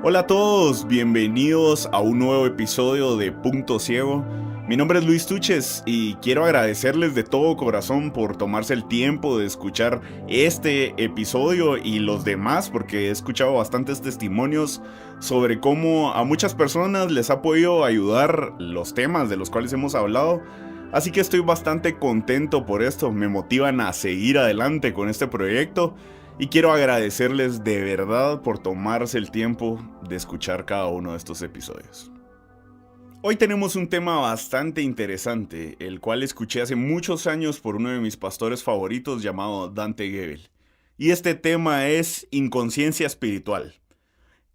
Hola a todos, bienvenidos a un nuevo episodio de Punto Ciego. Mi nombre es Luis Tuches y quiero agradecerles de todo corazón por tomarse el tiempo de escuchar este episodio y los demás, porque he escuchado bastantes testimonios sobre cómo a muchas personas les ha podido ayudar los temas de los cuales hemos hablado. Así que estoy bastante contento por esto, me motivan a seguir adelante con este proyecto. Y quiero agradecerles de verdad por tomarse el tiempo de escuchar cada uno de estos episodios. Hoy tenemos un tema bastante interesante, el cual escuché hace muchos años por uno de mis pastores favoritos llamado Dante Gebel. Y este tema es inconsciencia espiritual.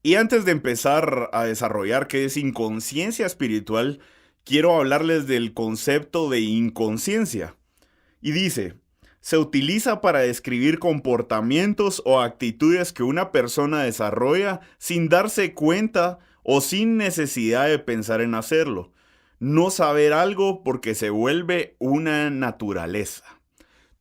Y antes de empezar a desarrollar qué es inconsciencia espiritual, quiero hablarles del concepto de inconsciencia. Y dice: se utiliza para describir comportamientos o actitudes que una persona desarrolla sin darse cuenta o sin necesidad de pensar en hacerlo. No saber algo porque se vuelve una naturaleza.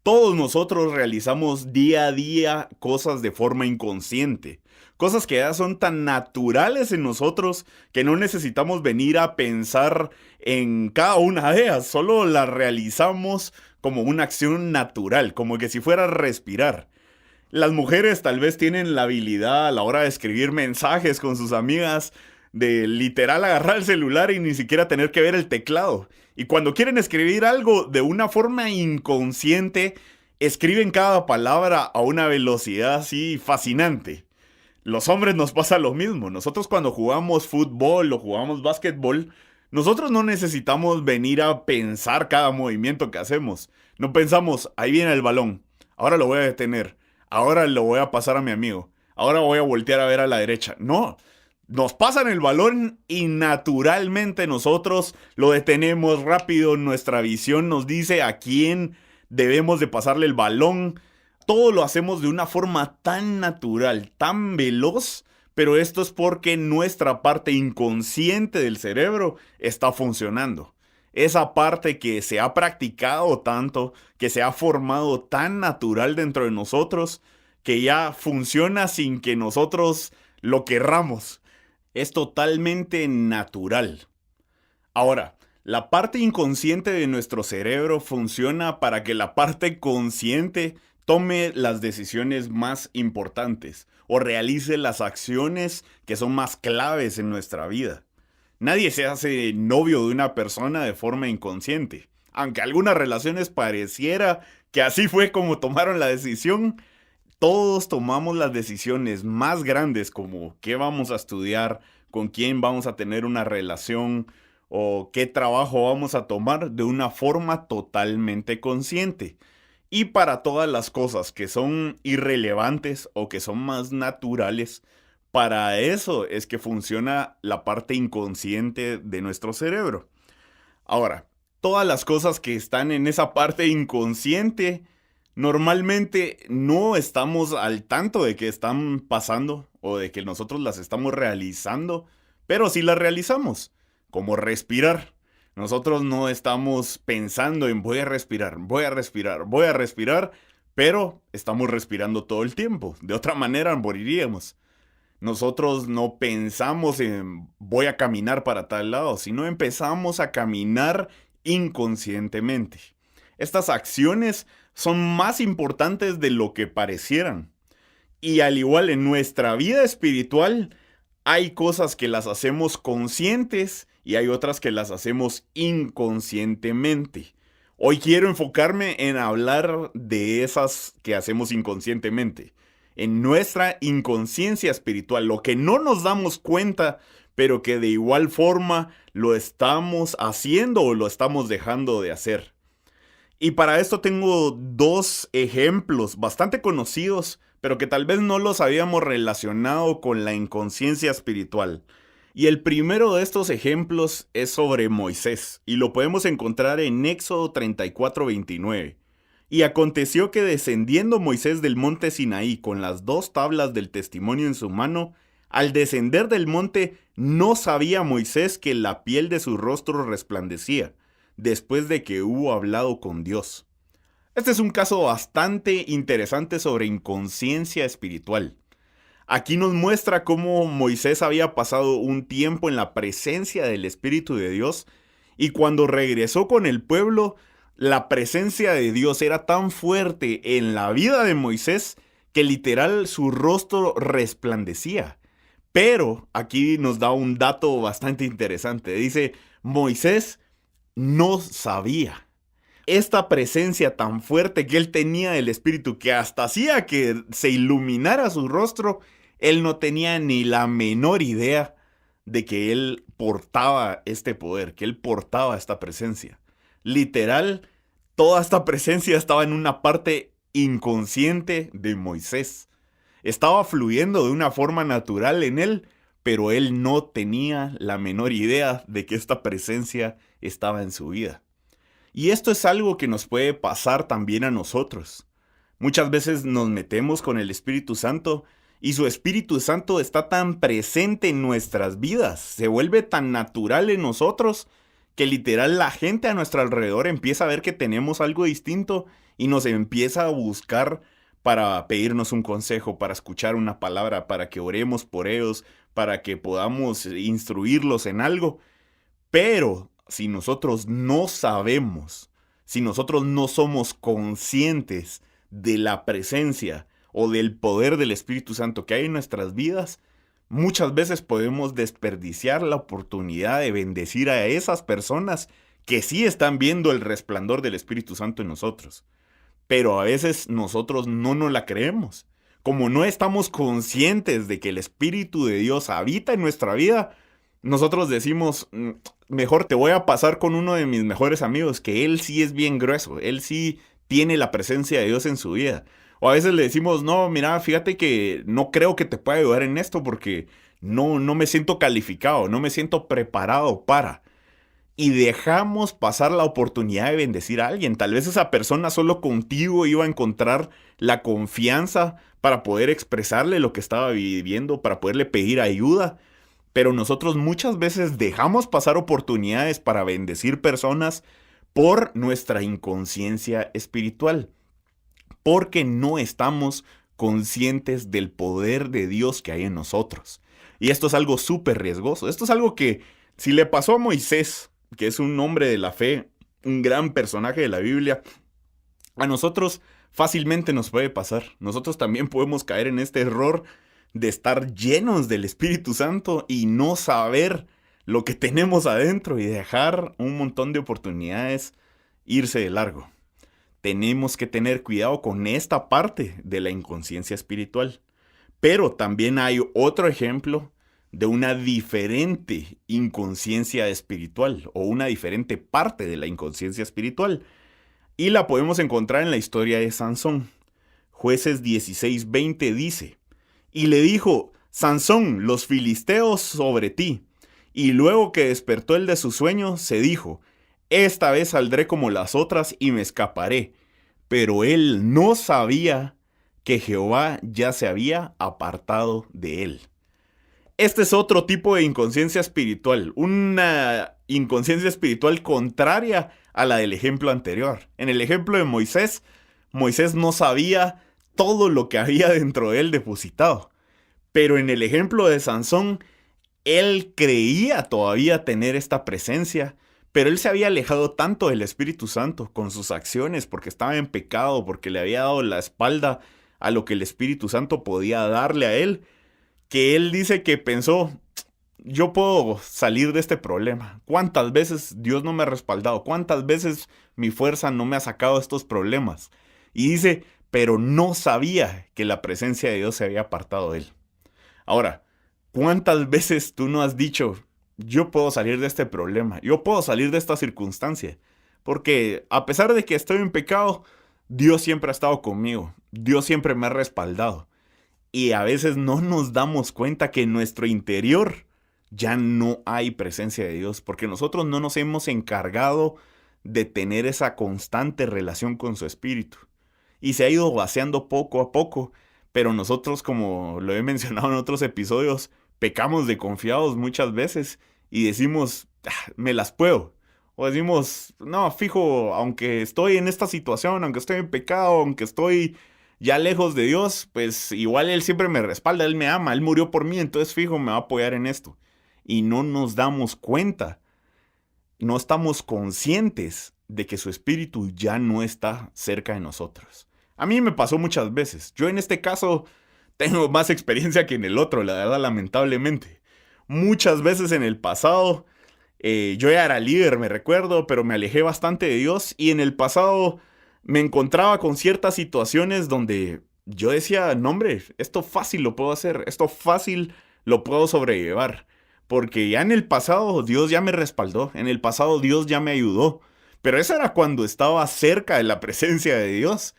Todos nosotros realizamos día a día cosas de forma inconsciente. Cosas que ya son tan naturales en nosotros que no necesitamos venir a pensar en cada una de ellas. Solo las realizamos como una acción natural, como que si fuera respirar. Las mujeres tal vez tienen la habilidad a la hora de escribir mensajes con sus amigas de literal agarrar el celular y ni siquiera tener que ver el teclado. Y cuando quieren escribir algo de una forma inconsciente, escriben cada palabra a una velocidad así fascinante. Los hombres nos pasa lo mismo. Nosotros cuando jugamos fútbol o jugamos básquetbol, nosotros no necesitamos venir a pensar cada movimiento que hacemos. No pensamos, ahí viene el balón, ahora lo voy a detener, ahora lo voy a pasar a mi amigo, ahora voy a voltear a ver a la derecha. No, nos pasan el balón y naturalmente nosotros lo detenemos rápido. Nuestra visión nos dice a quién debemos de pasarle el balón. Todo lo hacemos de una forma tan natural, tan veloz, pero esto es porque nuestra parte inconsciente del cerebro está funcionando. Esa parte que se ha practicado tanto, que se ha formado tan natural dentro de nosotros, que ya funciona sin que nosotros lo querramos. Es totalmente natural. Ahora, la parte inconsciente de nuestro cerebro funciona para que la parte consciente tome las decisiones más importantes o realice las acciones que son más claves en nuestra vida. Nadie se hace novio de una persona de forma inconsciente. Aunque algunas relaciones pareciera que así fue como tomaron la decisión, todos tomamos las decisiones más grandes como qué vamos a estudiar, con quién vamos a tener una relación o qué trabajo vamos a tomar de una forma totalmente consciente. Y para todas las cosas que son irrelevantes o que son más naturales, para eso es que funciona la parte inconsciente de nuestro cerebro. Ahora, todas las cosas que están en esa parte inconsciente, normalmente no estamos al tanto de que están pasando o de que nosotros las estamos realizando, pero sí las realizamos, como respirar. Nosotros no estamos pensando en voy a respirar, voy a respirar, voy a respirar, pero estamos respirando todo el tiempo. De otra manera moriríamos. Nosotros no pensamos en voy a caminar para tal lado, sino empezamos a caminar inconscientemente. Estas acciones son más importantes de lo que parecieran. Y al igual en nuestra vida espiritual, hay cosas que las hacemos conscientes y hay otras que las hacemos inconscientemente. Hoy quiero enfocarme en hablar de esas que hacemos inconscientemente, en nuestra inconsciencia espiritual, lo que no nos damos cuenta, pero que de igual forma lo estamos haciendo o lo estamos dejando de hacer. Y para esto tengo dos ejemplos bastante conocidos, pero que tal vez no los habíamos relacionado con la inconsciencia espiritual. Y el primero de estos ejemplos es sobre Moisés, y lo podemos encontrar en Éxodo 34:29. Y aconteció que descendiendo Moisés del monte Sinaí con las dos tablas del testimonio en su mano, al descender del monte no sabía Moisés que la piel de su rostro resplandecía, después de que hubo hablado con Dios. Este es un caso bastante interesante sobre inconsciencia espiritual. Aquí nos muestra cómo Moisés había pasado un tiempo en la presencia del Espíritu de Dios y cuando regresó con el pueblo, la presencia de Dios era tan fuerte en la vida de Moisés que literal su rostro resplandecía. Pero aquí nos da un dato bastante interesante. Dice, Moisés no sabía. Esta presencia tan fuerte que él tenía del Espíritu, que hasta hacía que se iluminara su rostro, él no tenía ni la menor idea de que él portaba este poder, que él portaba esta presencia. Literal, toda esta presencia estaba en una parte inconsciente de Moisés. Estaba fluyendo de una forma natural en él, pero él no tenía la menor idea de que esta presencia estaba en su vida. Y esto es algo que nos puede pasar también a nosotros. Muchas veces nos metemos con el Espíritu Santo y su Espíritu Santo está tan presente en nuestras vidas, se vuelve tan natural en nosotros que literal la gente a nuestro alrededor empieza a ver que tenemos algo distinto y nos empieza a buscar para pedirnos un consejo, para escuchar una palabra, para que oremos por ellos, para que podamos instruirlos en algo. Pero si nosotros no sabemos, si nosotros no somos conscientes de la presencia o del poder del Espíritu Santo que hay en nuestras vidas, muchas veces podemos desperdiciar la oportunidad de bendecir a esas personas que sí están viendo el resplandor del Espíritu Santo en nosotros. Pero a veces nosotros no nos la creemos. Como no estamos conscientes de que el Espíritu de Dios habita en nuestra vida, nosotros decimos, mejor te voy a pasar con uno de mis mejores amigos, que él sí es bien grueso, él sí tiene la presencia de Dios en su vida. O a veces le decimos, no, mira, fíjate que no creo que te pueda ayudar en esto porque no me siento calificado, no me siento preparado para. Y dejamos pasar la oportunidad de bendecir a alguien. Tal vez esa persona solo contigo iba a encontrar la confianza para poder expresarle lo que estaba viviendo, para poderle pedir ayuda. Pero nosotros muchas veces dejamos pasar oportunidades para bendecir personas por nuestra inconsciencia espiritual. Porque no estamos conscientes del poder de Dios que hay en nosotros. Y esto es algo súper riesgoso. Esto es algo que si le pasó a Moisés, que es un hombre de la fe, un gran personaje de la Biblia, a nosotros fácilmente nos puede pasar. Nosotros también podemos caer en este error de estar llenos del Espíritu Santo y no saber lo que tenemos adentro y dejar un montón de oportunidades irse de largo. Tenemos que tener cuidado con esta parte de la inconsciencia espiritual. Pero también hay otro ejemplo de una diferente inconsciencia espiritual o una diferente parte de la inconsciencia espiritual. Y la podemos encontrar en la historia de Sansón. Jueces 16:20 dice, y le dijo, Sansón, los filisteos sobre ti. Y luego que despertó él de su sueño, se dijo, esta vez saldré como las otras y me escaparé. Pero él no sabía que Jehová ya se había apartado de él. Este es otro tipo de inconsciencia espiritual, una inconsciencia espiritual contraria a la del ejemplo anterior. En el ejemplo de Moisés, Moisés no sabía todo lo que había dentro de él depositado. Pero en el ejemplo de Sansón, él creía todavía tener esta presencia, pero él se había alejado tanto del Espíritu Santo con sus acciones porque estaba en pecado, porque le había dado la espalda a lo que el Espíritu Santo podía darle a él, que él dice que pensó, yo puedo salir de este problema. ¿Cuántas veces Dios no me ha respaldado? ¿Cuántas veces mi fuerza no me ha sacado de estos problemas? Y dice, pero no sabía que la presencia de Dios se había apartado de él. Ahora, ¿cuántas veces tú no has dicho, yo puedo salir de este problema, yo puedo salir de esta circunstancia? Porque a pesar de que estoy en pecado, Dios siempre ha estado conmigo, Dios siempre me ha respaldado. Y a veces no nos damos cuenta que en nuestro interior ya no hay presencia de Dios, porque nosotros no nos hemos encargado de tener esa constante relación con su Espíritu. Y se ha ido vaciando poco a poco, pero nosotros, como lo he mencionado en otros episodios, pecamos de confiados muchas veces y decimos, me las puedo. O decimos, no, fijo, aunque estoy en esta situación, aunque estoy en pecado, aunque estoy ya lejos de Dios, pues igual Él siempre me respalda, Él me ama, Él murió por mí, entonces fijo, me va a apoyar en esto. Y no nos damos cuenta, no estamos conscientes de que su espíritu ya no está cerca de nosotros. A mí me pasó muchas veces. Yo en este caso tengo más experiencia que en el otro, la verdad, lamentablemente. Muchas veces en el pasado, yo ya era líder, me recuerdo, pero me alejé bastante de Dios y en el pasado me encontraba con ciertas situaciones donde yo decía, no hombre, esto fácil lo puedo hacer, esto fácil lo puedo sobrellevar. Porque ya en el pasado Dios ya me respaldó, en el pasado Dios ya me ayudó. Pero eso era cuando estaba cerca de la presencia de Dios.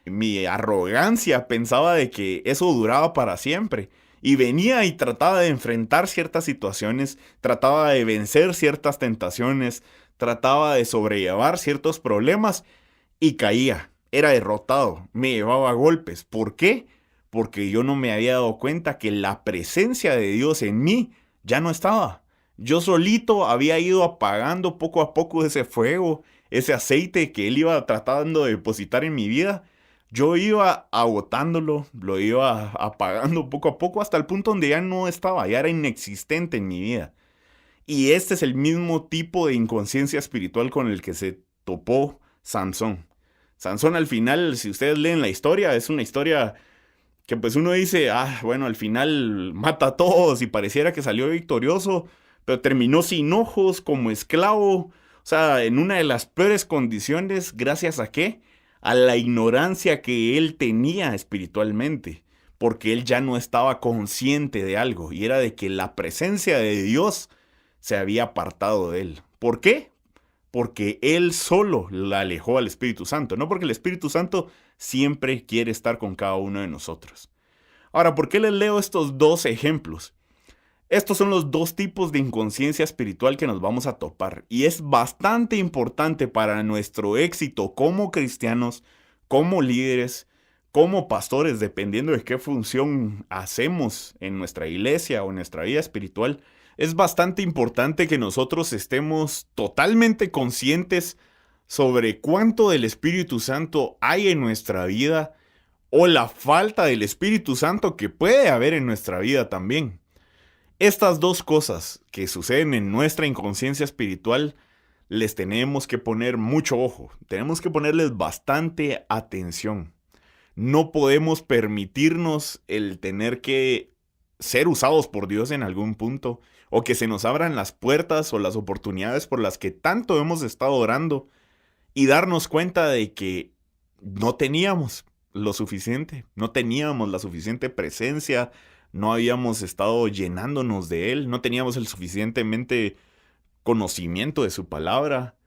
Mi arrogancia pensaba de que eso duraba para siempre. Y venía y trataba de enfrentar ciertas situaciones, trataba de vencer ciertas tentaciones, trataba de sobrellevar ciertos problemas y caía. Era derrotado, me llevaba a golpes. ¿Por qué? Porque yo no me había dado cuenta que la presencia de Dios en mí ya no estaba. Yo solito había ido apagando poco a poco ese fuego, ese aceite que Él iba tratando de depositar en mi vida. Yo iba agotándolo, lo iba apagando poco a poco hasta el punto donde ya no estaba, ya era inexistente en mi vida. Y este es el mismo tipo de inconsciencia espiritual con el que se topó Sansón. Sansón al final, si ustedes leen la historia, es una historia que pues uno dice, bueno, al final mata a todos y pareciera que salió victorioso, pero terminó sin ojos, como esclavo, o sea, en una de las peores condiciones, ¿gracias a qué? A la ignorancia que él tenía espiritualmente, porque él ya no estaba consciente de algo, y era de que la presencia de Dios se había apartado de él. ¿Por qué? Porque él solo la alejó al Espíritu Santo, no porque el Espíritu Santo siempre quiere estar con cada uno de nosotros. Ahora, ¿por qué les leo estos dos ejemplos? Estos son los dos tipos de inconsciencia espiritual que nos vamos a topar y es bastante importante para nuestro éxito como cristianos, como líderes, como pastores, dependiendo de qué función hacemos en nuestra iglesia o en nuestra vida espiritual. Es bastante importante que nosotros estemos totalmente conscientes sobre cuánto del Espíritu Santo hay en nuestra vida o la falta del Espíritu Santo que puede haber en nuestra vida también. Estas dos cosas que suceden en nuestra inconsciencia espiritual les tenemos que poner mucho ojo, tenemos que ponerles bastante atención. No podemos permitirnos el tener que ser usados por Dios en algún punto o que se nos abran las puertas o las oportunidades por las que tanto hemos estado orando y darnos cuenta de que no teníamos lo suficiente, no teníamos la suficiente presencia, no habíamos estado llenándonos de Él, no teníamos el suficientemente conocimiento de su palabra.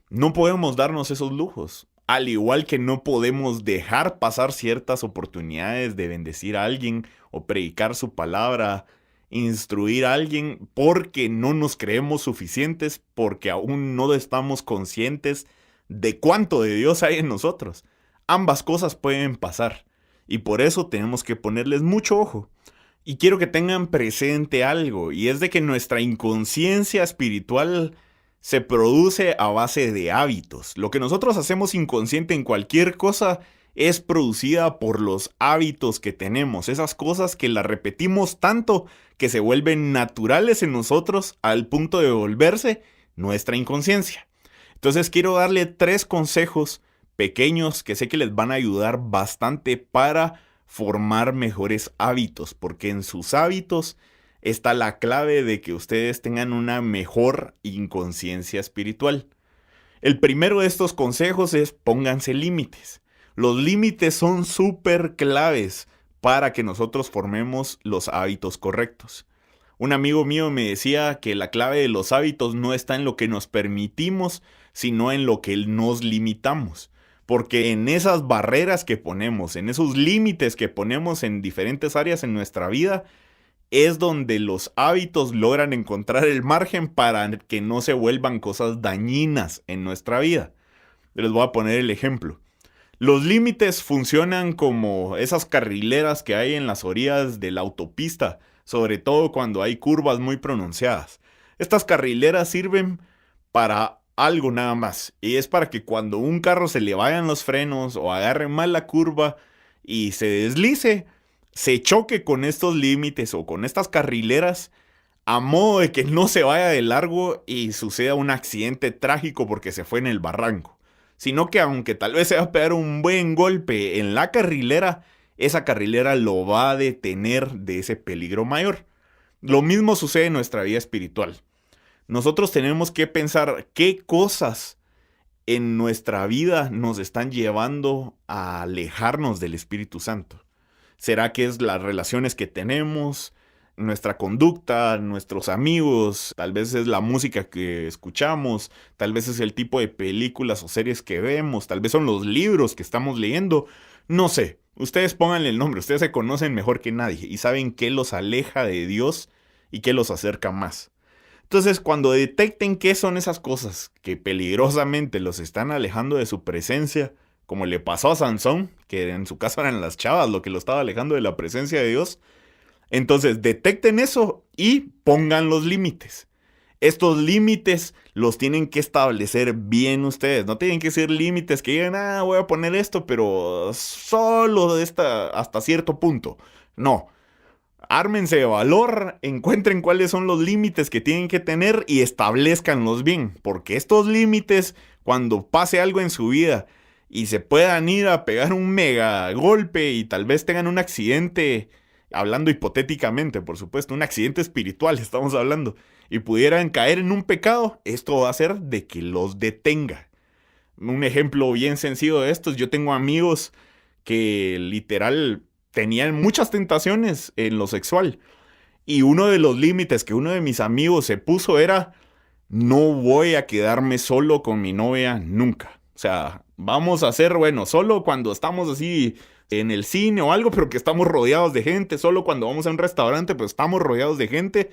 No podemos darnos esos lujos, al igual que no podemos dejar pasar ciertas oportunidades de bendecir a alguien o predicar su palabra, instruir a alguien porque no nos creemos suficientes, porque aún no estamos conscientes de cuánto de Dios hay en nosotros. Ambas cosas pueden pasar y por eso tenemos que ponerles mucho ojo. Y quiero que tengan presente algo, y es de que nuestra inconsciencia espiritual se produce a base de hábitos. Lo que nosotros hacemos inconsciente en cualquier cosa es producida por los hábitos que tenemos, esas cosas que las repetimos tanto que se vuelven naturales en nosotros al punto de volverse nuestra inconsciencia. Entonces quiero darle 3 consejos pequeños que sé que les van a ayudar bastante para formar mejores hábitos, porque en sus hábitos está la clave de que ustedes tengan una mejor inconsciencia espiritual. El primero de estos consejos es pónganse límites. Los límites son súper claves para que nosotros formemos los hábitos correctos. Un amigo mío me decía que la clave de los hábitos no está en lo que nos permitimos, sino en lo que nos limitamos. Porque en esas barreras que ponemos, en esos límites que ponemos en diferentes áreas en nuestra vida, es donde los hábitos logran encontrar el margen para que no se vuelvan cosas dañinas en nuestra vida. Les voy a poner el ejemplo. Los límites funcionan como esas carrileras que hay en las orillas de la autopista, sobre todo cuando hay curvas muy pronunciadas. Estas carrileras sirven para algo nada más, y es para que cuando un carro se le vayan los frenos o agarre mal la curva y se deslice, se choque con estos límites o con estas carrileras a modo de que no se vaya de largo y suceda un accidente trágico porque se fue en el barranco, sino que aunque tal vez se va a pegar un buen golpe en la carrilera, esa carrilera lo va a detener de ese peligro mayor. Lo mismo sucede en nuestra vida espiritual. Nosotros tenemos que pensar qué cosas en nuestra vida nos están llevando a alejarnos del Espíritu Santo. ¿Será que es las relaciones que tenemos, nuestra conducta, nuestros amigos? Tal vez es la música que escuchamos, tal vez es el tipo de películas o series que vemos, tal vez son los libros que estamos leyendo. No sé, ustedes pónganle el nombre, ustedes se conocen mejor que nadie y saben qué los aleja de Dios y qué los acerca más. Entonces, cuando detecten qué son esas cosas que peligrosamente los están alejando de su presencia, como le pasó a Sansón, que en su caso eran las chavas lo que lo estaba alejando de la presencia de Dios, entonces detecten eso y pongan los límites. Estos límites los tienen que establecer bien ustedes. No tienen que ser límites que digan, voy a poner esto, pero solo hasta cierto punto. No. Ármense de valor, encuentren cuáles son los límites que tienen que tener y establezcanlos bien. Porque estos límites, cuando pase algo en su vida y se puedan ir a pegar un mega golpe y tal vez tengan un accidente, hablando hipotéticamente, por supuesto, un accidente espiritual estamos hablando, y pudieran caer en un pecado, esto va a hacer de que los detenga. Un ejemplo bien sencillo de esto es, yo tengo amigos que literal tenían muchas tentaciones en lo sexual. Y uno de los límites que uno de mis amigos se puso era, no voy a quedarme solo con mi novia nunca. O sea, vamos a hacer, solo cuando estamos así en el cine o algo, pero que estamos rodeados de gente. Solo cuando vamos a un restaurante, pues estamos rodeados de gente.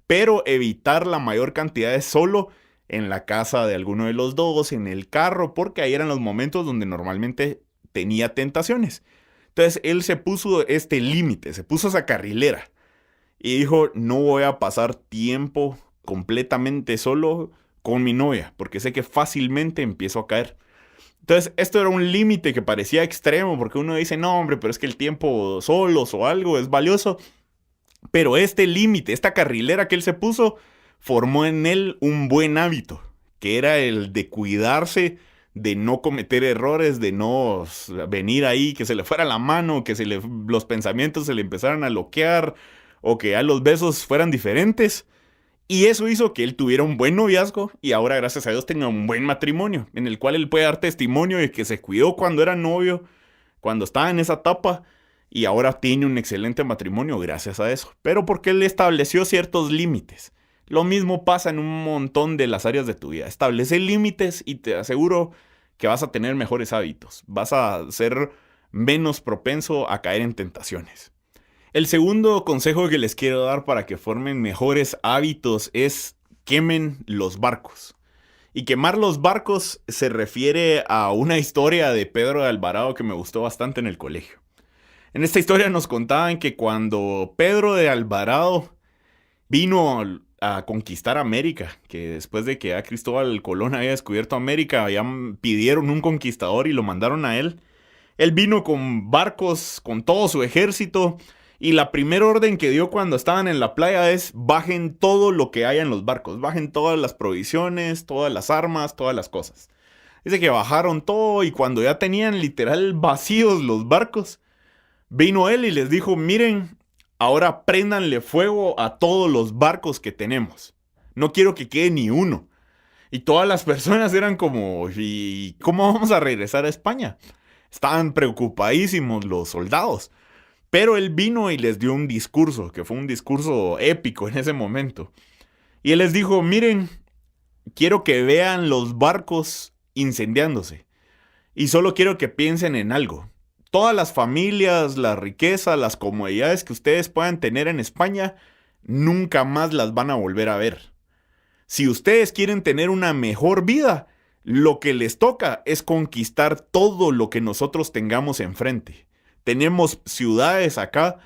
Pero evitar la mayor cantidad de solo en la casa de alguno de los dos, en el carro, porque ahí eran los momentos donde normalmente tenía tentaciones. Entonces él se puso este límite, se puso esa carrilera y dijo, no voy a pasar tiempo completamente solo con mi novia, porque sé que fácilmente empiezo a caer. Entonces esto era un límite que parecía extremo, porque uno dice, no hombre, pero es que el tiempo solos o algo es valioso. Pero este límite, esta carrilera que él se puso, formó en él un buen hábito, que era el de cuidarse, de no cometer errores, de no venir ahí, que se le fuera la mano, que los pensamientos se le empezaran a bloquear, o que ya los besos fueran diferentes. Y eso hizo que él tuviera un buen noviazgo y ahora, gracias a Dios, tenga un buen matrimonio, en el cual él puede dar testimonio de que se cuidó cuando era novio, cuando estaba en esa etapa, y ahora tiene un excelente matrimonio gracias a eso. Pero porque él estableció ciertos límites. Lo mismo pasa en un montón de las áreas de tu vida. Establece límites y te aseguro que vas a tener mejores hábitos. Vas a ser menos propenso a caer en tentaciones. El segundo consejo que les quiero dar para que formen mejores hábitos es quemen los barcos. Y quemar los barcos se refiere a una historia de Pedro de Alvarado que me gustó bastante en el colegio. En esta historia nos contaban que cuando Pedro de Alvarado vino a conquistar América, que después de que Cristóbal Colón había descubierto América, pidieron un conquistador y lo mandaron a él. Él vino con barcos, con todo su ejército, y la primera orden que dio cuando estaban en la playa es bajen todo lo que haya en los barcos, bajen todas las provisiones, todas las armas, todas las cosas. Dice que bajaron todo y cuando ya tenían literal vacíos los barcos, vino él y les dijo, miren, ahora préndanle fuego a todos los barcos que tenemos. No quiero que quede ni uno. Y todas las personas eran como, ¿y cómo vamos a regresar a España? Estaban preocupadísimos los soldados. Pero él vino y les dio un discurso, que fue un discurso épico en ese momento. Y él les dijo, miren, quiero que vean los barcos incendiándose. Y solo quiero que piensen en algo. Todas las familias, la riqueza, las comodidades que ustedes puedan tener en España, nunca más las van a volver a ver. Si ustedes quieren tener una mejor vida, lo que les toca es conquistar todo lo que nosotros tengamos enfrente. Tenemos ciudades acá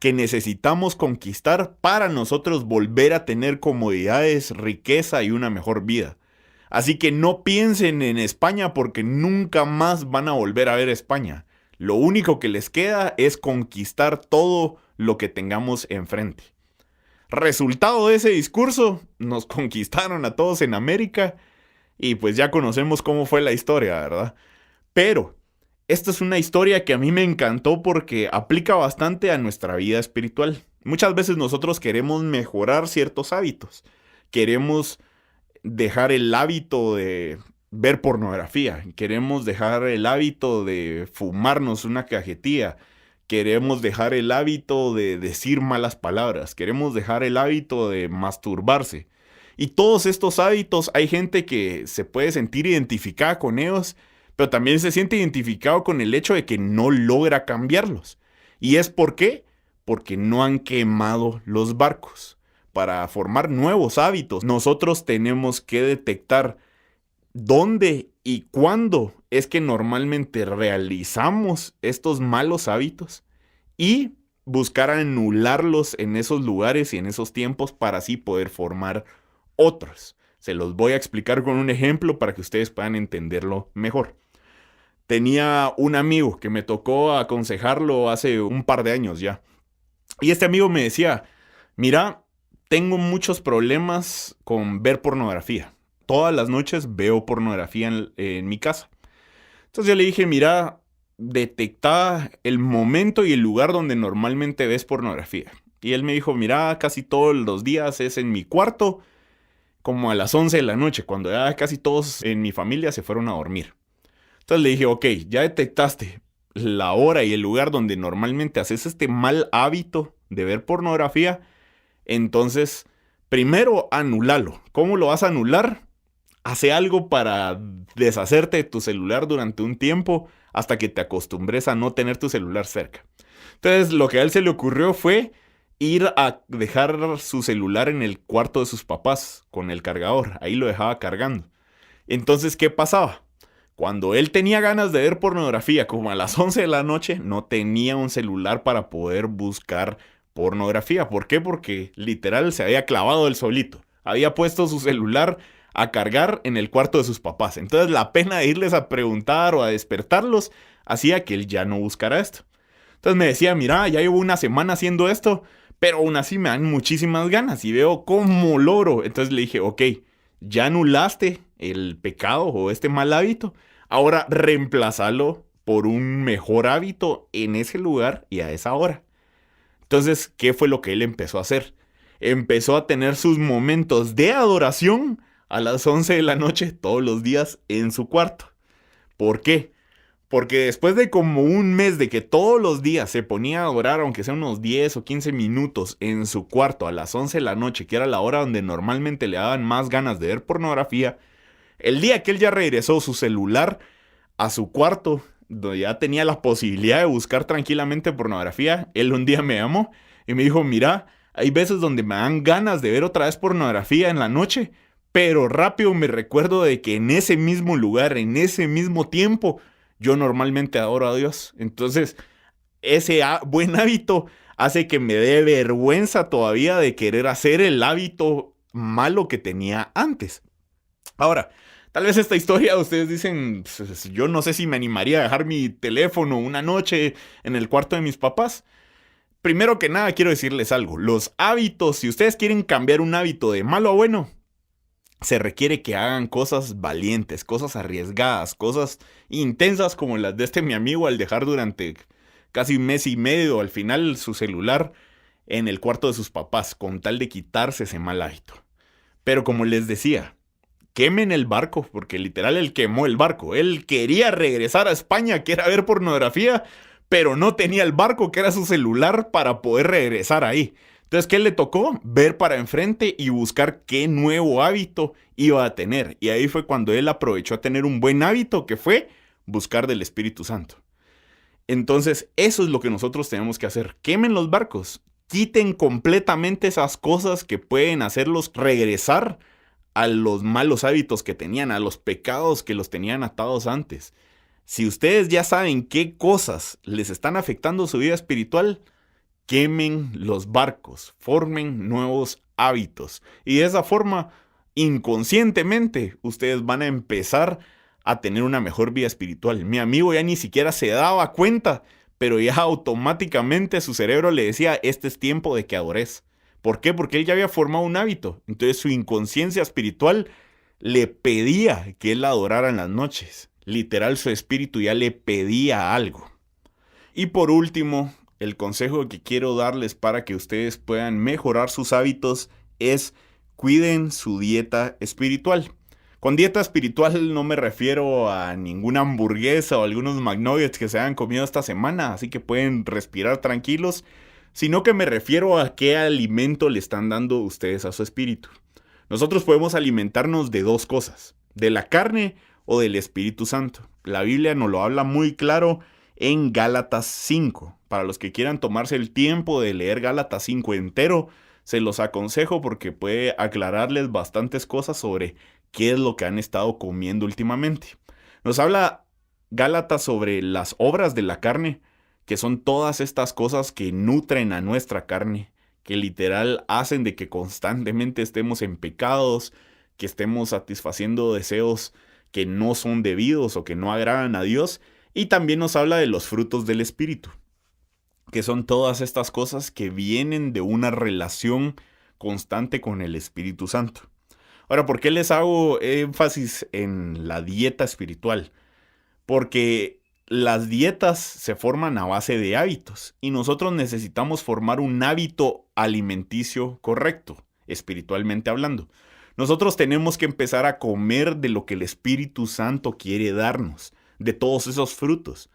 que necesitamos conquistar para nosotros volver a tener comodidades, riqueza y una mejor vida. Así que no piensen en España porque nunca más van a volver a ver España. Lo único que les queda es conquistar todo lo que tengamos enfrente. Resultado de ese discurso, nos conquistaron a todos en América y pues ya conocemos cómo fue la historia, ¿verdad? Pero esta es una historia que a mí me encantó porque aplica bastante a nuestra vida espiritual. Muchas veces nosotros queremos mejorar ciertos hábitos. Queremos dejar el hábito de ver pornografía. Queremos dejar el hábito de fumarnos una cajetilla. Queremos dejar el hábito de decir malas palabras. Queremos dejar el hábito de masturbarse. Y todos estos hábitos hay gente que se puede sentir identificada con ellos, pero también se siente identificado con el hecho de que no logra cambiarlos. ¿Y es por qué? Porque no han quemado los barcos. Para formar nuevos hábitos, nosotros tenemos que detectar dónde y cuándo es que normalmente realizamos estos malos hábitos y buscar anularlos en esos lugares y en esos tiempos para así poder formar otros. Se los voy a explicar con un ejemplo para que ustedes puedan entenderlo mejor. Tenía un amigo que me tocó aconsejarlo hace un par de años ya. Y este amigo me decía, mira, tengo muchos problemas con ver pornografía. Todas las noches veo pornografía en mi casa. Entonces yo le dije, mira, detecta el momento y el lugar donde normalmente ves pornografía. Y él me dijo, mira, casi todos los días es en mi cuarto, como a las 11 de la noche, cuando ya casi todos en mi familia se fueron a dormir. Entonces le dije, ok, ya detectaste la hora y el lugar donde normalmente haces este mal hábito de ver pornografía. Entonces, primero anulalo. ¿Cómo lo vas a anular? Hace algo para deshacerte de tu celular durante un tiempo hasta que te acostumbres a no tener tu celular cerca. Entonces, lo que a él se le ocurrió fue ir a dejar su celular en el cuarto de sus papás con el cargador. Ahí lo dejaba cargando. Entonces, ¿qué pasaba? Cuando él tenía ganas de ver pornografía, como a las 11 de la noche, no tenía un celular para poder buscar pornografía. ¿Por qué? Porque literal se había clavado él solito. Había puesto su celular a cargar en el cuarto de sus papás. Entonces la pena de irles a preguntar o a despertarlos hacía que él ya no buscara esto. Entonces me decía, mira, ya llevo una semana haciendo esto, pero aún así me dan muchísimas ganas y veo cómo logro. Entonces le dije, ok, ya anulaste el pecado o este mal hábito, ahora reemplázalo por un mejor hábito en ese lugar y a esa hora. Entonces, ¿qué fue lo que él empezó a hacer? Empezó a tener sus momentos de adoración a las 11 de la noche todos los días en su cuarto. ¿Por qué? Porque después de como un mes de que todos los días se ponía a adorar, aunque sea unos 10 o 15 minutos en su cuarto a las 11 de la noche, que era la hora donde normalmente le daban más ganas de ver pornografía, el día que él ya regresó su celular a su cuarto, donde ya tenía la posibilidad de buscar tranquilamente pornografía, él un día me llamó y me dijo, mira, hay veces donde me dan ganas de ver otra vez pornografía en la noche, pero rápido me recuerdo de que en ese mismo lugar, en ese mismo tiempo, yo normalmente adoro a Dios. Entonces, ese buen hábito hace que me dé vergüenza todavía de querer hacer el hábito malo que tenía antes. Ahora, tal vez esta historia ustedes dicen, pues, yo no sé si me animaría a dejar mi teléfono una noche en el cuarto de mis papás. Primero que nada quiero decirles algo, los hábitos, si ustedes quieren cambiar un hábito de malo a bueno, se requiere que hagan cosas valientes, cosas arriesgadas, cosas intensas como las de mi amigo al dejar durante casi un mes y medio al final su celular en el cuarto de sus papás con tal de quitarse ese mal hábito. Pero como les decía, quemen el barco, porque literal él quemó el barco. Él quería regresar a España, que era ver pornografía, pero no tenía el barco, que era su celular, para poder regresar ahí. Entonces, ¿qué le tocó? Ver para enfrente y buscar qué nuevo hábito iba a tener. Y ahí fue cuando él aprovechó a tener un buen hábito, que fue buscar del Espíritu Santo. Entonces, eso es lo que nosotros tenemos que hacer. Quemen los barcos. Quiten completamente esas cosas que pueden hacerlos regresar a los malos hábitos que tenían, a los pecados que los tenían atados antes. Si ustedes ya saben qué cosas les están afectando su vida espiritual, quemen los barcos, formen nuevos hábitos. Y de esa forma, inconscientemente, ustedes van a empezar a tener una mejor vida espiritual. Mi amigo ya ni siquiera se daba cuenta, pero ya automáticamente su cerebro le decía, este es tiempo de que adores. ¿Por qué? Porque él ya había formado un hábito. Entonces su inconsciencia espiritual le pedía que él la adorara en las noches. Literal, su espíritu ya le pedía algo. Y por último, el consejo que quiero darles para que ustedes puedan mejorar sus hábitos es cuiden su dieta espiritual. Con dieta espiritual no me refiero a ninguna hamburguesa o algunos McNuggets que se hayan comido esta semana, así que pueden respirar tranquilos, sino que me refiero a qué alimento le están dando ustedes a su espíritu. Nosotros podemos alimentarnos de dos cosas, de la carne o del Espíritu Santo. La Biblia nos lo habla muy claro en Gálatas 5. Para los que quieran tomarse el tiempo de leer Gálatas 5 entero, se los aconsejo porque puede aclararles bastantes cosas sobre qué es lo que han estado comiendo últimamente. Nos habla Gálatas sobre las obras de la carne, que son todas estas cosas que nutren a nuestra carne, que literal hacen de que constantemente estemos en pecados, que estemos satisfaciendo deseos que no son debidos o que no agradan a Dios. Y también nos habla de los frutos del Espíritu, que son todas estas cosas que vienen de una relación constante con el Espíritu Santo. Ahora, ¿por qué les hago énfasis en la dieta espiritual? Porque las dietas se forman a base de hábitos y nosotros necesitamos formar un hábito alimenticio correcto, espiritualmente hablando. Nosotros tenemos que empezar a comer de lo que el Espíritu Santo quiere darnos, de todos esos frutos.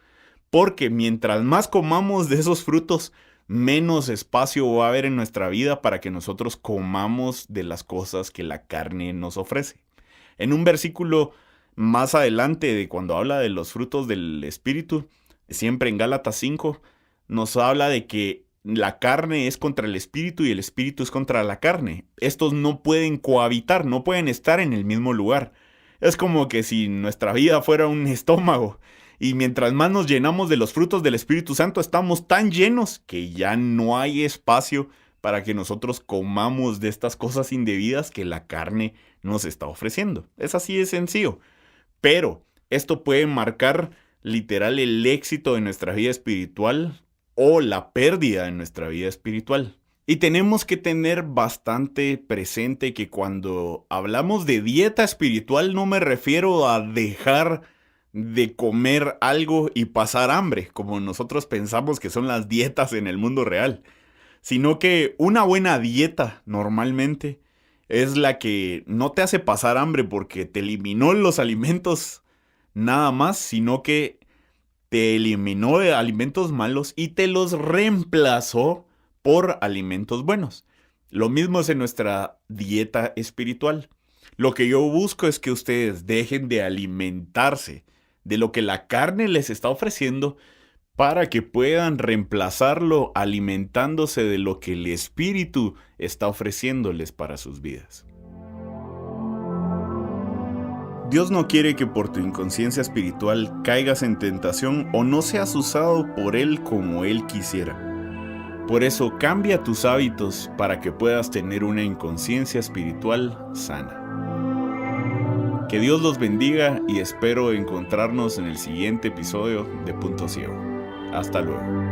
Porque mientras más comamos de esos frutos, menos espacio va a haber en nuestra vida para que nosotros comamos de las cosas que la carne nos ofrece. En un versículo más adelante, de cuando habla de los frutos del Espíritu, siempre en Gálatas 5, nos habla de que la carne es contra el Espíritu y el Espíritu es contra la carne. Estos no pueden cohabitar, no pueden estar en el mismo lugar. Es como que si nuestra vida fuera un estómago. Y mientras más nos llenamos de los frutos del Espíritu Santo, estamos tan llenos que ya no hay espacio para que nosotros comamos de estas cosas indebidas que la carne nos está ofreciendo. Es así de sencillo. Pero esto puede marcar literal el éxito de nuestra vida espiritual o la pérdida de nuestra vida espiritual. Y tenemos que tener bastante presente que cuando hablamos de dieta espiritual no me refiero a dejar de comer algo y pasar hambre, como nosotros pensamos que son las dietas en el mundo real, sino que una buena dieta normalmente es la que no te hace pasar hambre porque te eliminó los alimentos nada más, sino que te eliminó de alimentos malos y te los reemplazó por alimentos buenos. Lo mismo es en nuestra dieta espiritual. Lo que yo busco es que ustedes dejen de alimentarse de lo que la carne les está ofreciendo para que puedan reemplazarlo alimentándose de lo que el Espíritu está ofreciéndoles para sus vidas. Dios no quiere que por tu inconsciencia espiritual caigas en tentación o no seas usado por Él como Él quisiera. Por eso cambia tus hábitos para que puedas tener una inconsciencia espiritual sana. Que Dios los bendiga y espero encontrarnos en el siguiente episodio de Punto Ciego. Hasta luego.